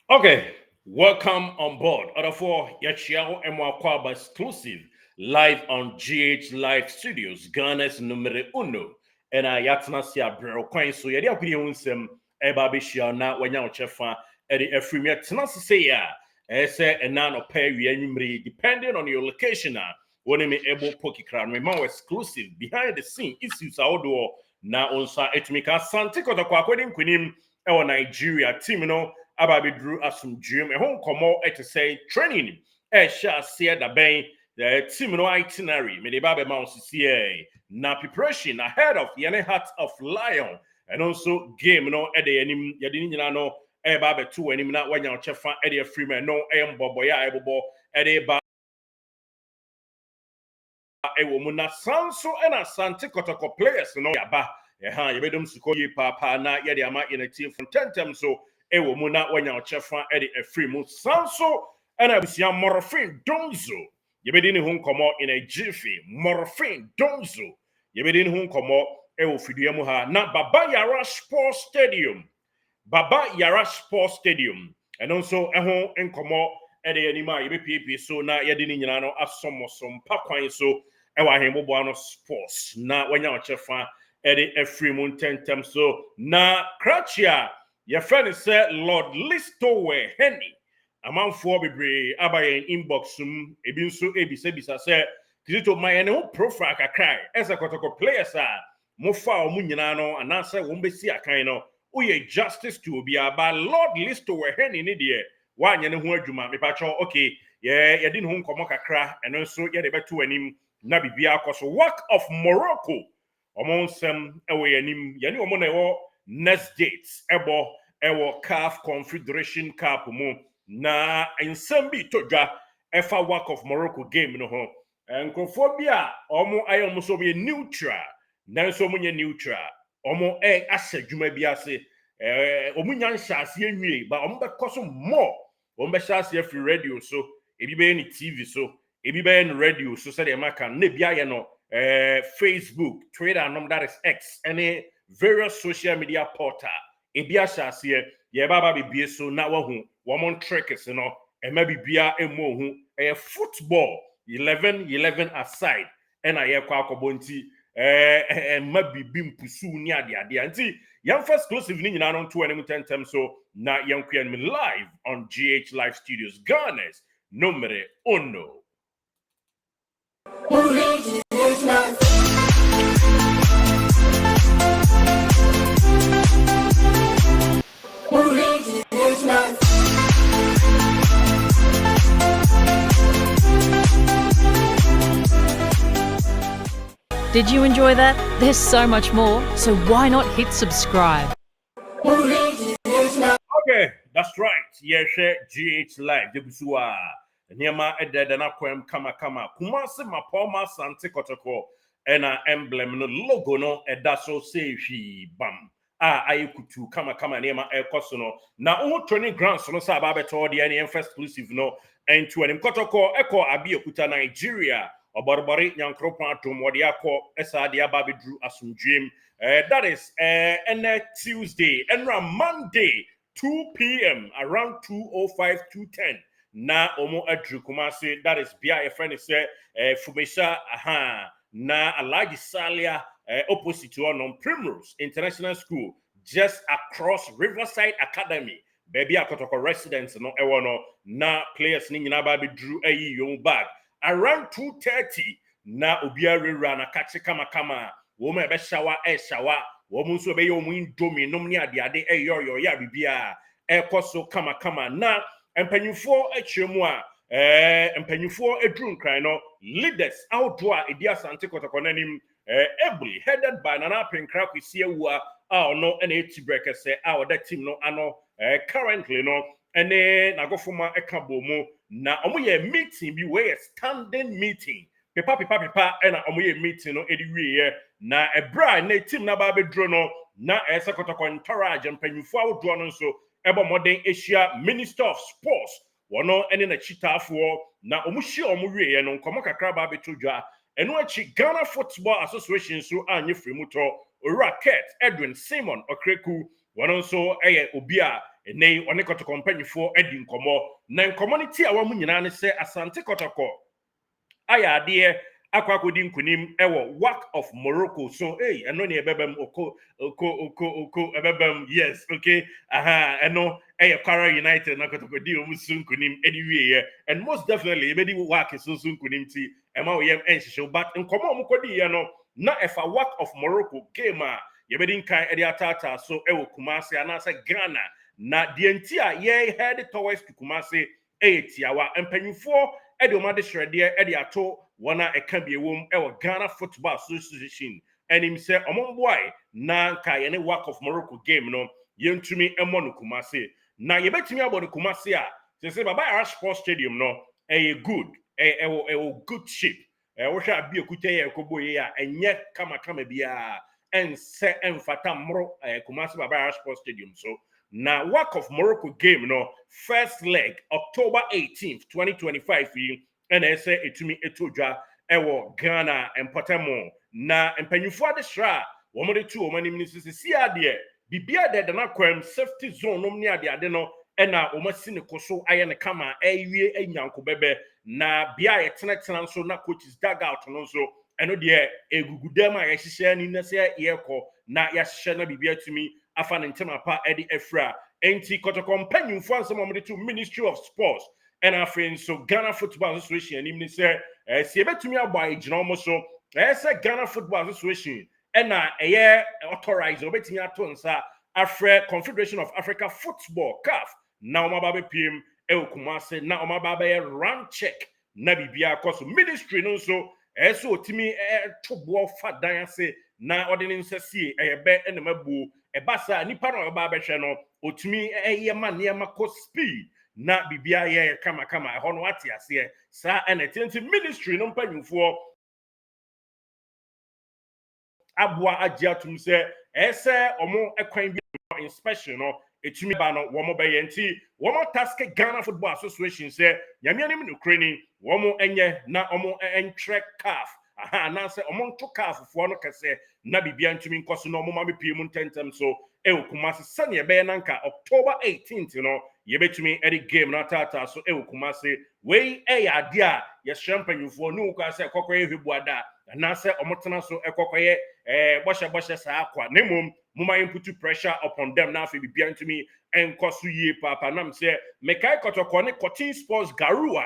Okay, welcome on board. Other four, Yachiao and Wakwaba exclusive live on GH Live Studios, Ghana's numero uno. And I yatna si abro kwan so yedi akudi unsem eba bishia na wanya chefa edi efrimi tenase say ya ese ena no pay wi anwumre depending on your location woni me able poki kran me ma exclusive behind the scene issues awodo na onsa etmika sante kotoko akodi nkunim e wo Nigeria team no ababi drew asum dream e hon komo et say training e sha se da ben the team no itinerary me de ba be ma on na preparation ahead of the heart of lion and also game no e de anim ye de nyina no e ba be to anim na wanya chefa e de free man no e mbobo ya e bobo e de ba e wo mu na sanso e na sante kotoko players no ya ba ye bedum suko yi papa na ye de ama in a team from tentem so ewo mu na wanya ochefa e de afri mu sanso and abusia morphine donzo yebedi ni hu komo in a jiffy morphine donzo yebedi ni hu komo ewo fidua mu ha na baba yara sports stadium and also eho enkomo e de anima yebe so na yedi ni nyina no asomosom pakwan so ewa hembo ano sports na wanya ochefa e de afri mu tentem so na krachia your friend said Lord Listowe Henny. Amanfo bebre abayen inbox ebi nso ebisa say kizito my no profile kakrai as a Kotoko players mo fa omu nyina no anase wo mbesi akan no uye justice to obi aba Lord Listowe Henny ni de wanye ne ho adwuma me pacho okay ye din ho nkomo kakra eno nso ye de beto anim na bibia akoso work of Morocco omonsem ewe anim ye ne omo na ewo next dates ewo CAF Confederation Cup mu na nsem bi todwa efa work of Morocco game no ho nkofo bi a omo ayo so be neutral nanso omo nye neutral omo asedwuma bi ase omo nya nhyase enwie ba omo be koso more omo be hyase free radio so ebi be ni TV so ebi be ni radio so say dem aka na bi aye no Facebook, Twitter, that is X, any various social media portal. Ebi ahyase ye baba bibie so na wahu womon trickers no e ma bibia emo hu football 11 aside and aye kwa akobo nti ma bibi mpusu ni ade nti yan first exclusive ni nyina no to anim tentem so na yankua me live on GH Live Studios Ghana's numero uno. Did you enjoy that? There's so much more, so why not hit subscribe? Okay, that's right. Yes, GH Live. Debusua. Niema ededa na kwem kama Kumasi mapoma sante Kotoko ena emblem no logo no edaso sehi bam. Ayekutu kama niema ekoso no. Na training grounds no sa ababeto de any first exclusive no entu enim Kotoko eko abi okuta Nigeria. Oborbori nyankropa atom wode akọ esa de aba bedru asumdwem that is Tuesday and Monday 2 p.m. around 2:05 2:10 na omo adru Kumasi that is bia a friend say Fumesha na Alhaji Salia opposite to on Primrose International School just across Riverside Academy baby Kotoko residents no ewo no na players ni nyina ba bedru ayi yon bag around 2:30 na obiare rana kache kama wo me be shower wo mu nso be yo mu indomie nom ni ade eyoyo ya bibia ekoso kama na empanyufo achiremu a empanyufo edru nkran no leaders outdoor edi asante Kotoko nanim ably headed by Nana Pinkra kwisi ewu a no na etibreke se that team no ano currently no ene nagofuma ekabomu na omoye meeting bi we standing meeting pepa ena omoye meeting no ediwie na ebra na team na ba bedro no na Kotoko encourage mpanyufo awdo no nso ebo modern Asia Minister of Sports wono ene na chitafo na omuhye omuwie no nkomo kakra ba betodwa eno achi Ghana Football Association so anye frimuto Racket Edwin Simon Okreku wono nso obi a ene one Kotoko mpanyifo edi nkomo na community a wamu nyina ne se Asante Kotoko ayade akwakodi nkunim ewo Wak of Morocco. So eno ne ebebem oko ebebem, yes, okay, eno Kara United na Kotoko di omusu nkunim ediwie, and most definitely ebedi Wak so nkunim ti ema oyem enhihye, but nkomo omukodi ye no na efa Wak of Morocco game a yebedi nkan edi atata so ewo Kumasi anasa Ghana, na the entire ye head towards Kumasi tiawa empanyufo edi omade shrede edi ato wana eka biewom ewo Ghana Football Association enim se omomboy na nka ye ne Wak of Morocco game no yentumi emo no Kumasi, na yebetumi abo no Kumasi a se baba Arash Sports Stadium no good good shape wo hwa abi okuta ye kobo ye a enye kama bia ense emfata mro Kumasi baba Arash Sports Stadium. So na Wak of Morocco game no first leg October 18th 2025 and ese etumi etodwa ewo Ghana empotemo na empanyufo ade shra wo mo de tu wo mani ministry si ade bibia de na kwam safety zone nom ni ade no ena wo masi ne koso aye ne kama ewie enyanko bebe na bia ye tenetena nso na coaches dugout no nso eno de egugudem a ye hihye ni na se ye ko na ya hihye na bibia tumi afa ne ntema pa edi efra enti Kotoko mpanyumfo ansem omde to Ministry of Sports and afin so Ghana Football Association anim ni se se betumi agba igina omo so se Ghana Football Association na authorized obetumi ato nsa afre Confederation of Africa Football CAF na omaba be piem Kumasi na omaba be run check na bibia koso ministry no so so otimi tobo fadan ase na odene nsasie be enemabu ebasa nipa no ba behwe no otumi ma niema ko speed na bibia ye kama ho no ate ase sa enetenti ministry no mpanyufo abua agiatum se ese omo ekwan bi inspection no etumi ba no womo be yenti womo task Ghana Football Association se nyamianim no kreni womo enye na omo entwe CAF na se omo nto CAF fo no kese na bibia ntumi nkoso no omo ma bepie mu ntentem so Kumasi sane be nanka October 18th no yebetumi edi game na tata so Kumasi we ade a ye champanyufo no kwa se kokoye hwebuada na se omotena so ekokoye boshe sa akwa nemom muma input pressure upon them na fe bibia ntumi enkoso yie papa nam se mekai Kotoko ne Cotton Sports Garua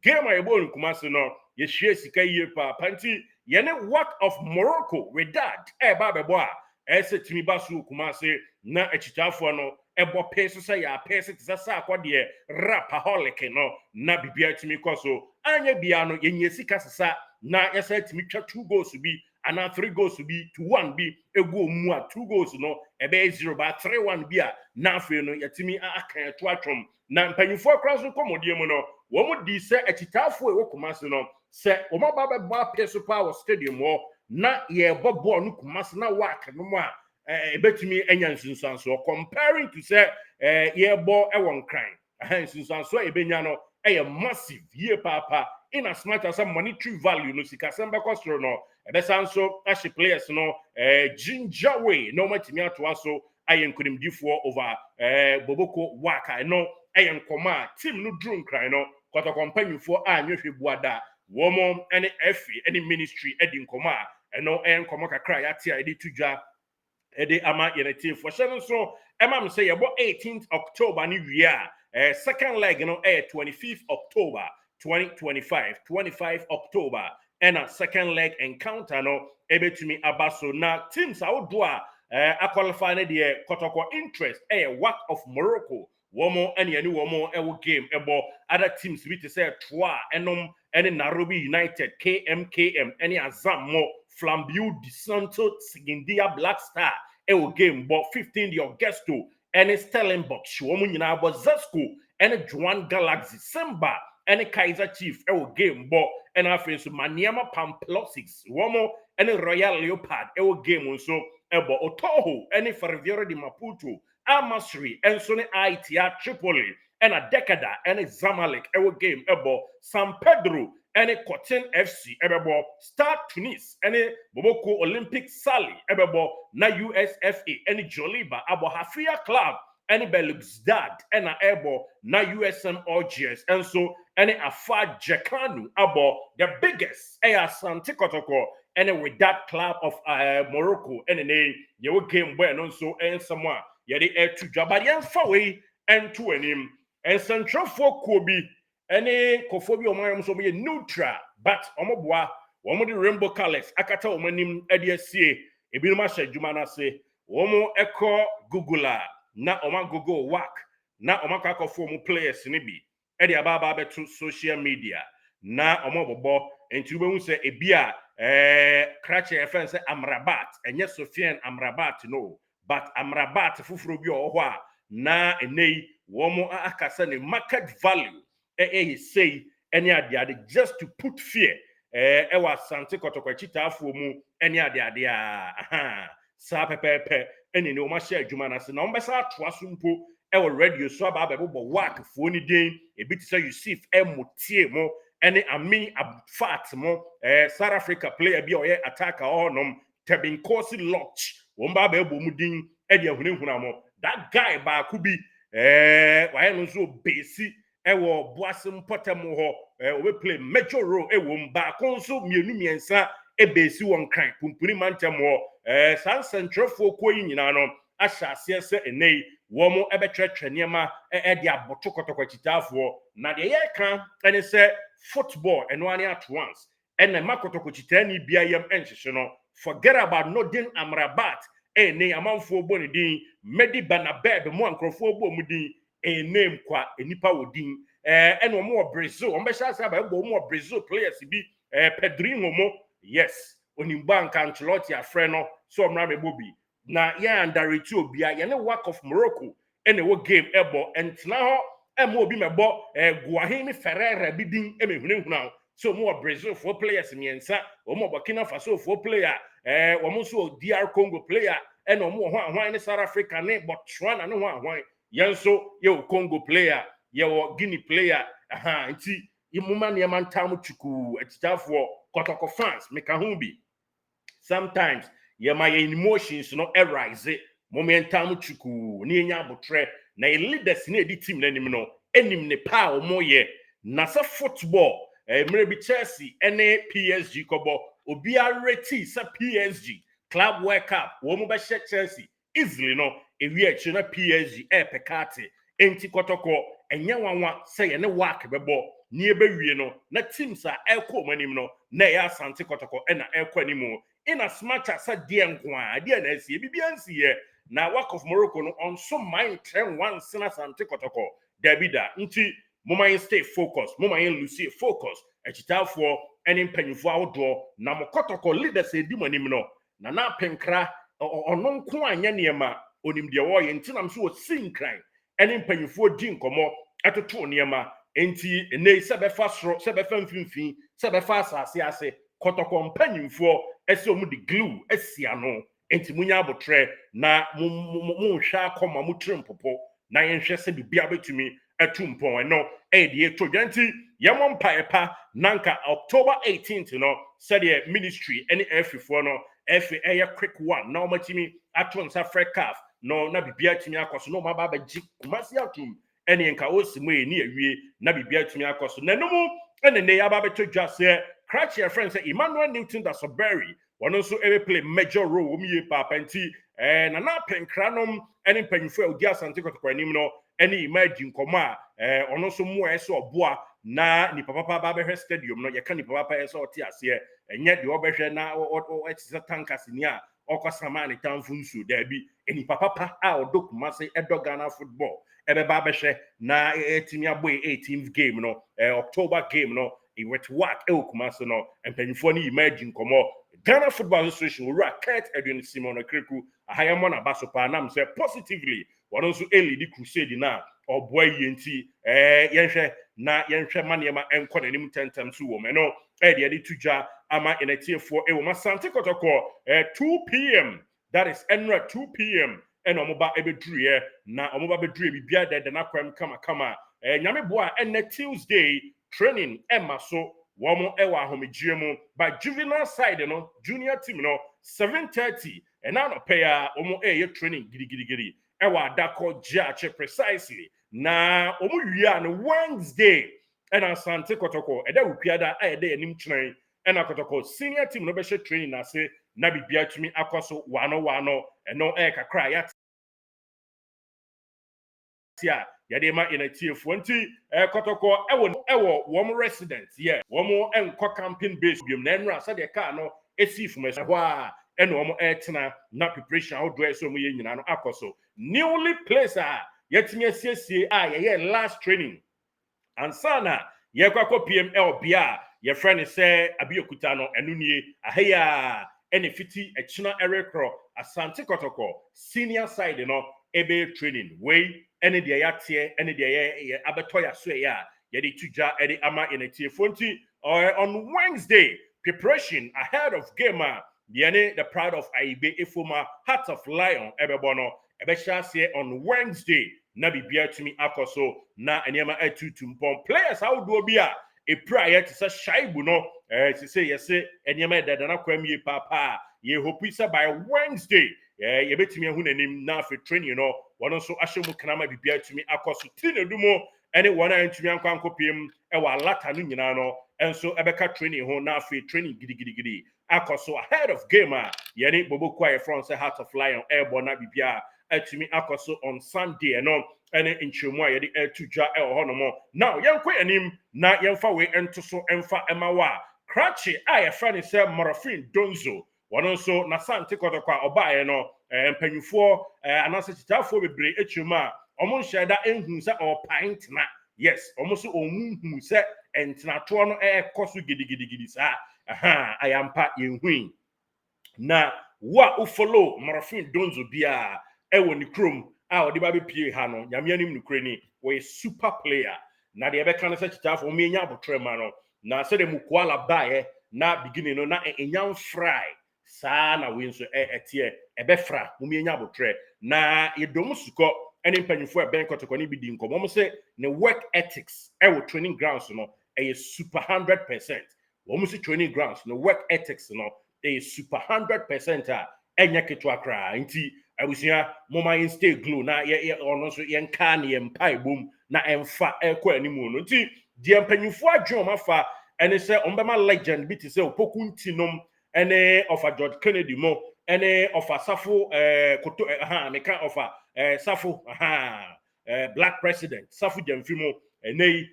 game a yebo Kumasi no ye hwie sika yie papa nti ye ne Wak of Morocco Redad ba bebo a ese timi basu Kumasi na echitafo no ebo peso say ya pese tisa akode rapaholic no na bibia timi koso anya bia no yenye sika sesa na yesa timi twa 2 goals bi ana 3 goals bi to 1 bi egu mu a 2 goals no ebe 0 ba 3-1 bi a na afi no yatimi akan to atwom na mpanyufo kraso komodie mu no wo mu di se echitafo e Kumasi no se wo maba ba peso power stadium wo na ye bobo no Kumasi na Wak no mu a ebetumi enya nsunsanso comparing to say ye bo ewon kran nsunsanso ebenya no massive ye papa in as much as some monetary value no sika sembe kostro no ebesanso ashi players no ginger way no matimi ato aso ayenkunimdifo over boboko Waka no nkoma team no drum kran no Kotoko mpanyufo anhwehwe buada womo ene efi ene ministry edi nkoma eno nkoma kakra ya tia edi tudwa ede ama yenete for sure so emam say yebo 18th October ni wia second leg no 25th October 25 October and a second leg encounter no ebetumi abaso na teams awodo a qualify na de Kotoko interest Wak of Morocco womo ene womo ewo game ebo other teams bi te say Troa enom ene Nairobi United KMKM ene Azam Flambeau de Santo Sigindia Black Star ewo game bo 15 de Augusto ene Stellenbosch womo nyina bo Zasco ene Juan Galaxy Simba ene Kaiser Chief ewo game bo ene afenso Maniema Pamplosics womo ene Royal Leopard ewo game nso ebo Otoho ene Ferroviario de Maputo Amasri enso ne Aitia Tripoli ene Decada ene Zamalek ewo game ebo San Pedro ene Cotton FC ebebo Star Tunis ene Boboko Olympic Sally ebebo na USFA ene Joliba abo Hafia Club any Belux Dad, and a ebo na USM OGS, and so any Afa Jakanu abo the biggest Asante Kotoko, and with that club of Morocco, and a name you game well, so and someone yet air to Jabarian Faway and to him, and Central for Kobe, any Kofobi or Mariam so be neutral, but Omoboa, one of the rainbow colors, Akata Omanim Edia Ebimasha Jumana say, Womo Echo Googler, na Oma Google work, na Oma Kako form players nibi, Eddie Ababa to social media, na Omobo, and to won't say Ebia, Cratcher offense Amrabat, and yes, Sofian Amrabat, no, but Amrabat Fufrubio Wa, na Ene, Womo Akasani market value, say, any idea just to put fear. Ewa Sante Kotoko chita mu eni ade aha sa pepepe eni ne o ma share adwuma na se na o besa atoa so mpo ewa radio so aba bebo work fo ni den e bit say Yusuf emotie mo eni Ami Abfat mo South Africa player bi oye attacker onom Tebin Kosi Lodge wo mba bebo mu din e de ahunehuna mo that guy ba ku bi why no so besi ewo boasem potem ho we play major role ewo mba konso mienu miensa ebesi won kan pumpuni mantem ho san central folk yi nyina no ahya ase enei wo mo ebetwetwe niema de aboto kotoko chitafo na de ye kan ene se football eno ani at once ene makotoko chitani bia yam enhye no forget about Nordin Amrabat ene amanfo bo ne din Medi Banabeb mo ankrofo bo mu din a name kwa enipa wodin and no more Brazil on besha say ba more Brazil players be Pedrinho mo yes onimba nka Ancelotti afre no so mra me bobi na ya underrate obia ye ne work of Morocco and wo game ebo entna ho emo obi mebo Guahini Ferreira bidin emehunehuna so more Brazil for players miensa o mo Burkina Faso for player wo mo so DR Congo player and o mo ho South Africa ne Botswana no ho Yanso, yo Congo player, yo Guinea player, nti imuma ne mantam chuku etitafo Kotoko fans meka humbi. Sometimes ye my emotions no arise momentum chuku ni nya abotre na leaders na edi team na nim no enim ne pa o moye na sa football mre bi Chelsea ene PSG kobo obi areti sa PSG Club World Cup wo mo be Chelsea easily no ewi echi na PSG pekate enti Kotoko enya wanwa se ye ne work bebo ni ebewie no na teams a ekọ manim no na ya Asante Kotoko na ekọ animu in as much as a dear nkwa dear na sie bibia nsie na work of Morocco no on so mind trend one sina Asante Kotoko Davida nti moma stay focused moma lose focus echitafo eni mpanyifo awodo na mo Kotoko leaders edi manim no na penkra ono nko anya niema onim de wo ye ntinam so osinkran eni mpanyifo di nkomo atoto niema enti ene sebefa soro sebefa mfimfin sebefa asase ase Kotoko mpanyifo ese omu di glue esia no enti munya abotre na mu hwa akoma mu trempopo na yenhwe se bibia betumi atumpon no de eto janti yamon paepa nanka October 18th no said the ministry any efifo no efi quick one na omatimi atonsa frek calf no na bibia tumi akoso no maba baji Kumasi atum ene nka osimu ni awie na bibia tumi akoso na nomu ene ne yaba beto dwase crash your friend say Emmanuel Newton da Soberi one also ever play major role omiye papa nti na penkranom ene mpanyfo odi Asante Kotoko anim no ene imagine koma ono so mu eso oboa na ni papa ba be stadium no ye ka ni papa eso oti ase enye de obehwe na etisa tankas ni a okosama ni tamfu nsu da bi eni papa a Kumasi Ghana football ebe ba behwe na etimi aboy 18th game no October game no e wet work Kumasi no empanyfo ni imagine komo Ghana Football Association will racket Edwin Simon Okreku ahayamon abasopa nam say positively one also early the crusade na or boy yenti yenhwe na yenhwe maniema enko nanim tentem so wo me no de tuja ama enetiefo e wo Asante Kotoko 2 p.m. that is enra 2 p.m. and omoba ebedruye na omoba bedruye bibia de na kwam kama nyame boa ene Tuesday training emaso womo ewa homegiemu by juvenile side no junior team no 7:30 and now no pay omo training gidi ewa dako jache precisely na omu wia no Wednesday and Asante Kotoko eda upiada ede enim twene ena Kotoko senior team no be training na se na bibia tumi akoso wano eno kakra ya tia yadema in a tier 20 Kotoko ewo wom resident womo enko camping base biem na enra sa de car no esi fuma so a eno womo etena na preparation how do so mo ye nyina no akoso newly placed yetimi asiesie ye last training ansana ye kwakọ PML bia ye friend say abiokuta no enu nie ahaya ene fiti echina erekro Asante Kotoko senior side no ebe training we ene de yatie ene de ye abeto ya so ya ye de tuja ede ama in a tier 40 on Wednesday preparation ahead of game the proud of Aibe Ifoma Heart of Lion ebebono ebe shase on Wednesday na bibia tumi akoso na enema etutumpon players how do bia e prayer to say shaibu no to say yes enema dada na kwamie papa ye hope say by Wednesday ye betumi ehu nanim na for training no wono so ahyemu kanama bibia tumi akoso tinedumo ene wona antumi ankwankopiem e wa lata no nyina no enso ebeka training ho na for training gidigidi akoso ahead of game ye bobo kwae from say Heart of Lion airborne na bibia atumi akoso on Sunday no ene nchemu a ye de etudwa honomo now yenko anim na yemfa we ento so emfa emawa krachi a ye fra ne say morofin donzo wono so na Asante Kotoko obaye no mpanyufo anase chitafo bebre echemu a omo nheda enhu say o pint na yes omo so omunhu say entina to no ekoso gidigidi sa ayampa yenhui na wa ufollow morofin donzo bia ewo ni krom a odi ba be pie ha no nyame anim nukre ni we super player na de ebe kan se chitafo o menya abotre ma no na se de mukwala bae na beginning no na enyam fry sa na we nso etie ebe fra o menya abotre na yedom suko ene mpanyfo e ben Kotoko ni bidi nkomo mo se ne work ethics ewo training grounds no super 100%. Wo mo se training grounds no work ethics no super 100% enya ketu akra nti abusia moma yin stay glow na ye ono so yen ka na yen pai bom na emfa ekọ animu no nti die mpanyufo adwen mafa ene se ombema legend bi ti se opoku ntinom ene of a George Kennedy mo ene of a Safo koto meka of a Safo black president Safo Jamfimo ene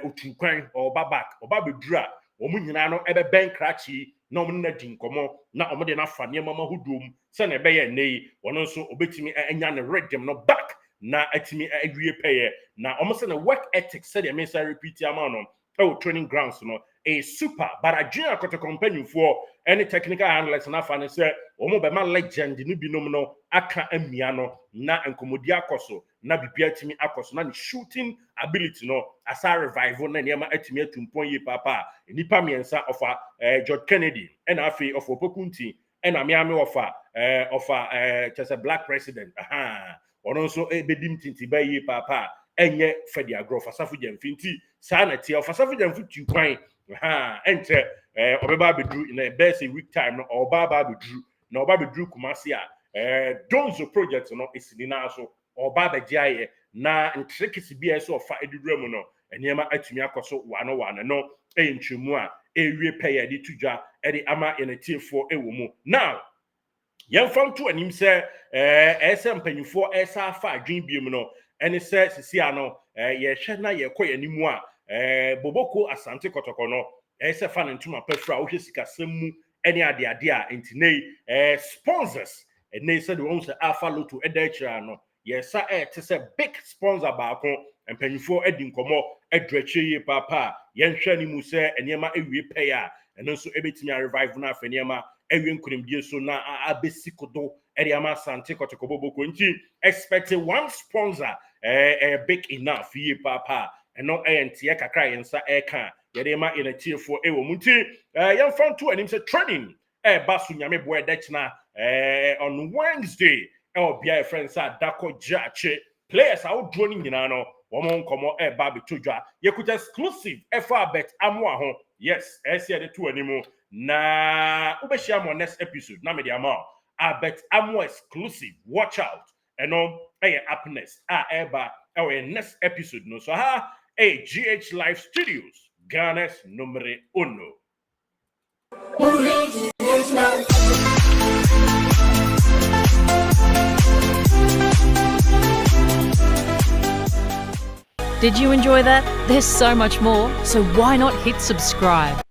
otukwan oba bedura omu nyina no ebe ben krachi na omu na dinkomo na omu de na fa ne mama hudum se na ebe ye nei wono so obetimi enya ne rhythm no back na atimi awie peye na omu se na work ethics se de me say repeat ama no training grounds no super but adwin akoto company for any technical handlers na fa ne se omu be ma legend ni binom no aka amia no na enkomodi akoso na bibia atimi akoso na shooting ability no asa revival na niema atimi atumpon yi papa nipa miensa of George Kennedy and afi of opokunti and amiame of just a black president ono so bedim tinti ba yi papa enye fedi agro fasafu jamfinti sana tie fasafu jamfinti kwan ente obeba bedru in a best week time no obaba bedru na oba bedru Kumasi Donzo project no isini na so oba begiaye na ntrikisi bia so ofa eduremu no eniema atumi akoso wano no enchemu a ewie peye de tudwa ede ama enetiefo ewo mu now yemfam to anim se ese mpanyifo esa afa adwen biem no ene se sisia no ye hwe na ye koy animu a boboko Asante Kotoko no ese fa ne ntuma pafra wo hwe sika semu ene ade a entinei sponsors ene se de won se afa loto eda kira no yesa te se big sponsor baako mpanyifo edi nkomo edreche ye papa yenhwe ni mu se eniema ewie peya eno so ebetimi revive na afeniema ewie nkuremdie so na abesikodo eriama Asante Kotoko boboko nti expect one sponsor big enough ye papa eno entie kakra yensa eka yedema enatiefo ewo munti yemfam to anim se training basu nyame boy dechna on Wednesday bia friends dako jache players out droning nyina no womo nkomo ba betodwa yekuta exclusive efa bet amwa ho yes ese de to animu na ubeshia mo next episode na media ma bet amwa exclusive watch out ɛno ɛyɛ happiness ɛba ɛwɔ next episode no so GH Live Studios Ghana's numero uno. Did you enjoy that? There's so much more, so why not hit subscribe?